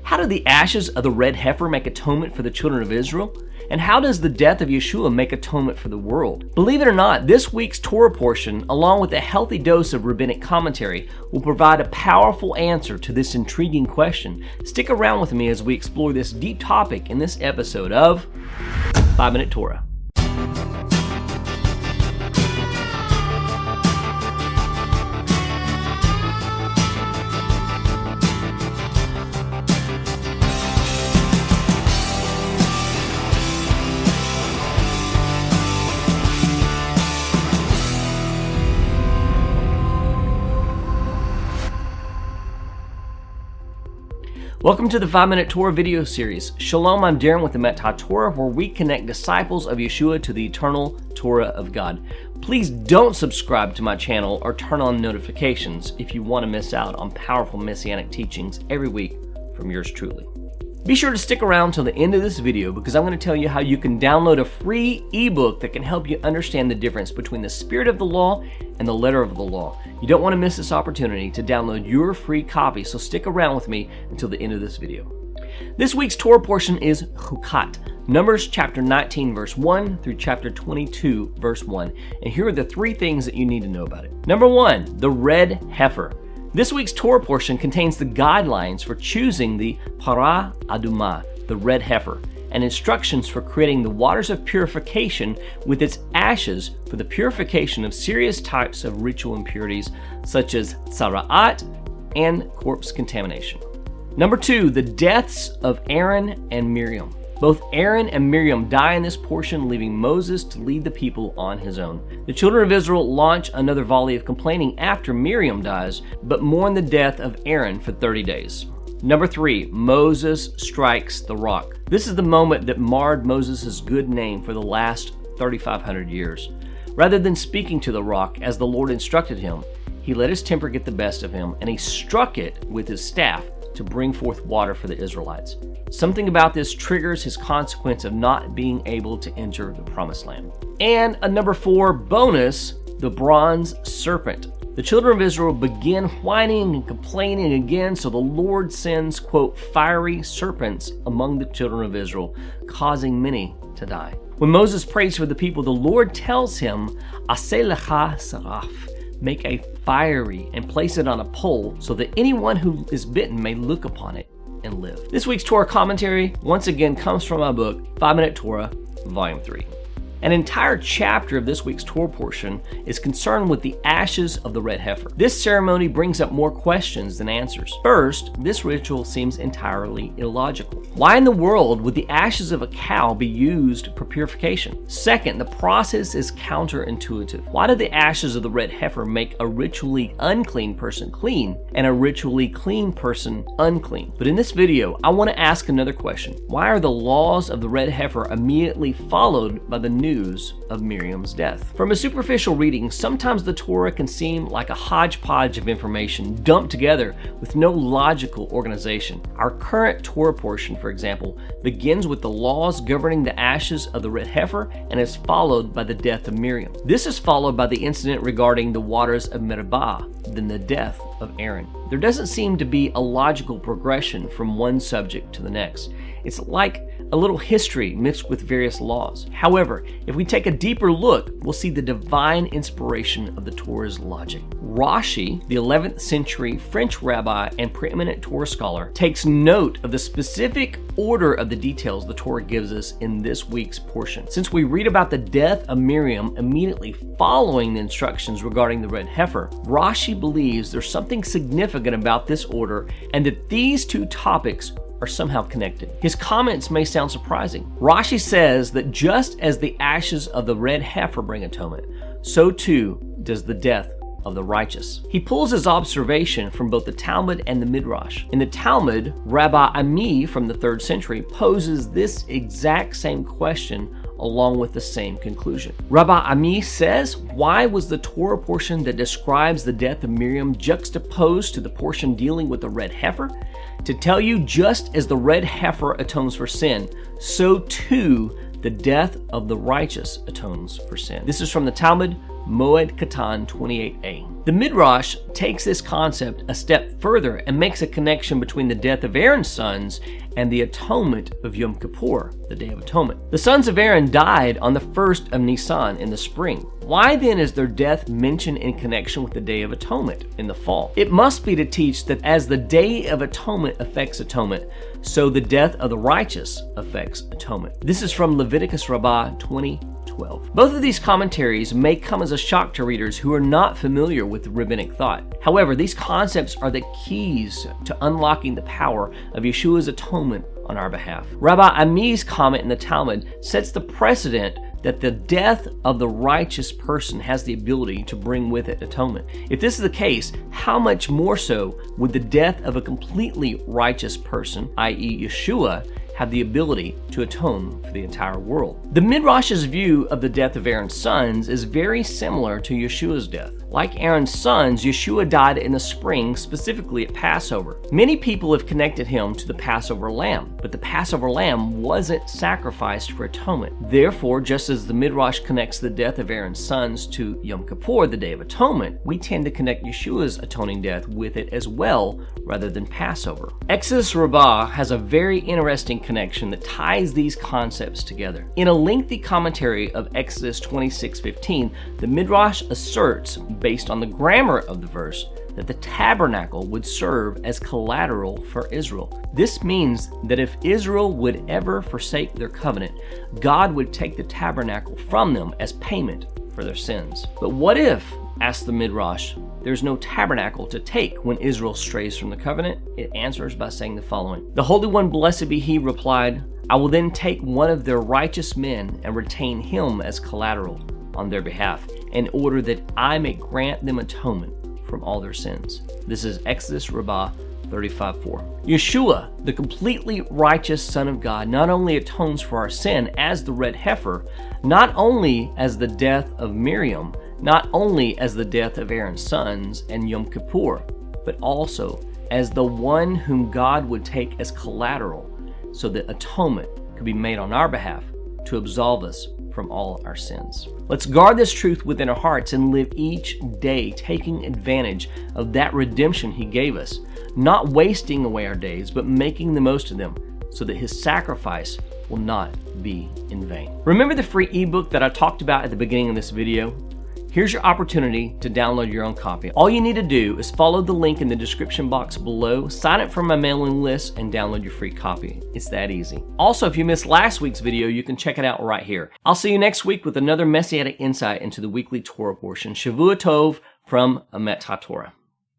How do the ashes of the red heifer make atonement for the children of Israel? And how does the death of Yeshua make atonement for the world? Believe it or not, this week's Torah portion, along with a healthy dose of rabbinic commentary, will provide a powerful answer to this intriguing question. Stick around with me as we explore this deep topic in this episode of 5 Minute Torah. Welcome to the 5 Minute Torah video series. Shalom, I'm Darren with Emet HaTorah, where we connect disciples of Yeshua to the eternal Torah of God. Please don't subscribe to my channel or turn on notifications if you want to miss out on powerful Messianic teachings every week from yours truly. Be sure to stick around till the end of this video because I'm going to tell you how you can download a free ebook that can help you understand the difference between the spirit of the law and the letter of the law. You don't want to miss this opportunity to download your free copy, so stick around with me until the end of this video. This week's Torah portion is Chukat, Numbers chapter 19 verse 1 through chapter 22 verse 1. And here are the three things that you need to know about it. Number 1, the red heifer. This week's Torah portion contains the guidelines for choosing the parah adumah, the red heifer, and instructions for creating the waters of purification with its ashes for the purification of serious types of ritual impurities such as tzara'at and corpse contamination. Number 2, the deaths of Aaron and Miriam. Both Aaron and Miriam die in this portion, leaving Moses to lead the people on his own. The children of Israel launch another volley of complaining after Miriam dies, but mourn the death of Aaron for 30 days. Number 3, Moses strikes the rock. This is the moment that marred Moses' good name for the last 3,500 years. Rather than speaking to the rock as the Lord instructed him, he let his temper get the best of him, and he struck it with his staff to bring forth water for the Israelites. Something about this triggers his consequence of not being able to enter the promised land. And a number 4 bonus, the bronze serpent. The children of Israel begin whining and complaining again, so the Lord sends, quote, fiery serpents among the children of Israel, causing many to die. When Moses prays for the people, the Lord tells him, Aseh lecha saraf, make a fiery and place it on a pole so that anyone who is bitten may look upon it and live. This week's Torah commentary once again comes from my book, 5 Minute Torah, Volume 3. An entire chapter of this week's Torah portion is concerned with the ashes of the red heifer. This ceremony brings up more questions than answers. First, this ritual seems entirely illogical. Why in the world would the ashes of a cow be used for purification? Second, the process is counterintuitive. Why did the ashes of the red heifer make a ritually unclean person clean and a ritually clean person unclean? But in this video, I want to ask another question. Why are the laws of the red heifer immediately followed by the news of Miriam's death? From a superficial reading, sometimes the Torah can seem like a hodgepodge of information dumped together with no logical organization. Our current Torah portion, for example, begins with the laws governing the ashes of the red heifer and is followed by the death of Miriam. This is followed by the incident regarding the waters of Meribah, then the death of Aaron. There doesn't seem to be a logical progression from one subject to the next. It's like a little history mixed with various laws. However, if we take a deeper look, we'll see the divine inspiration of the Torah's logic. Rashi, the 11th century French rabbi and preeminent Torah scholar, takes note of the specific order of the details the Torah gives us in this week's portion. Since we read about the death of Miriam immediately following the instructions regarding the red heifer, Rashi believes there's something significant about this order and that these two topics are somehow connected. His comments may sound surprising. Rashi says that just as the ashes of the red heifer bring atonement, so too does the death of the righteous. He pulls his observation from both the Talmud and the Midrash. In the Talmud, Rabbi Ami from the 3rd century poses this exact same question along with the same conclusion. Rabbi Ami says, why was the Torah portion that describes the death of Miriam juxtaposed to the portion dealing with the red heifer? To tell you, just as the red heifer atones for sin, so too the death of the righteous atones for sin. This is from the Talmud, Moed Katan 28a. The Midrash takes this concept a step further and makes a connection between the death of Aaron's sons and the atonement of Yom Kippur, the Day of Atonement. The sons of Aaron died on the 1st of Nisan in the spring. Why then is their death mentioned in connection with the Day of Atonement in the fall? It must be to teach that as the Day of Atonement affects atonement, so the death of the righteous affects atonement. This is from Leviticus Rabbah 20:12. Both of these commentaries may come as a shock to readers who are not familiar with rabbinic thought. However, these concepts are the keys to unlocking the power of Yeshua's atonement on our behalf. Rabbi Ami's comment in the Talmud sets the precedent that the death of the righteous person has the ability to bring with it atonement. If this is the case, how much more so would the death of a completely righteous person, i.e. Yeshua, have the ability to atone for the entire world? The Midrash's view of the death of Aaron's sons is very similar to Yeshua's death. Like Aaron's sons, Yeshua died in the spring, specifically at Passover. Many people have connected him to the Passover lamb, but the Passover lamb wasn't sacrificed for atonement. Therefore, just as the Midrash connects the death of Aaron's sons to Yom Kippur, the Day of Atonement, we tend to connect Yeshua's atoning death with it as well, rather than Passover. Exodus Rabbah has a very interesting connection that ties these concepts together. In a lengthy commentary of Exodus 26:15, the Midrash asserts, based on the grammar of the verse, that the tabernacle would serve as collateral for Israel. This means that if Israel would ever forsake their covenant, God would take the tabernacle from them as payment for their sins. But what if, asks the Midrash, there's no tabernacle to take when Israel strays from the covenant? It answers by saying the following. The Holy One, blessed be He, replied, I will then take one of their righteous men and retain him as collateral on their behalf, in order that I may grant them atonement from all their sins. This is Exodus Rabbah 35:4. Yeshua, the completely righteous Son of God, not only atones for our sin as the red heifer, not only as the death of Miriam, not only as the death of Aaron's sons and Yom Kippur, but also as the one whom God would take as collateral so that atonement could be made on our behalf to absolve us from all our sins. Let's guard this truth within our hearts and live each day taking advantage of that redemption He gave us, not wasting away our days, but making the most of them so that His sacrifice will not be in vain. Remember the free ebook that I talked about at the beginning of this video? Here's your opportunity to download your own copy. All you need to do is follow the link in the description box below, sign up for my mailing list, and download your free copy. It's that easy. Also, if you missed last week's video, you can check it out right here. I'll see you next week with another Messianic insight into the weekly Torah portion. Shavua Tov from Emet HaTorah.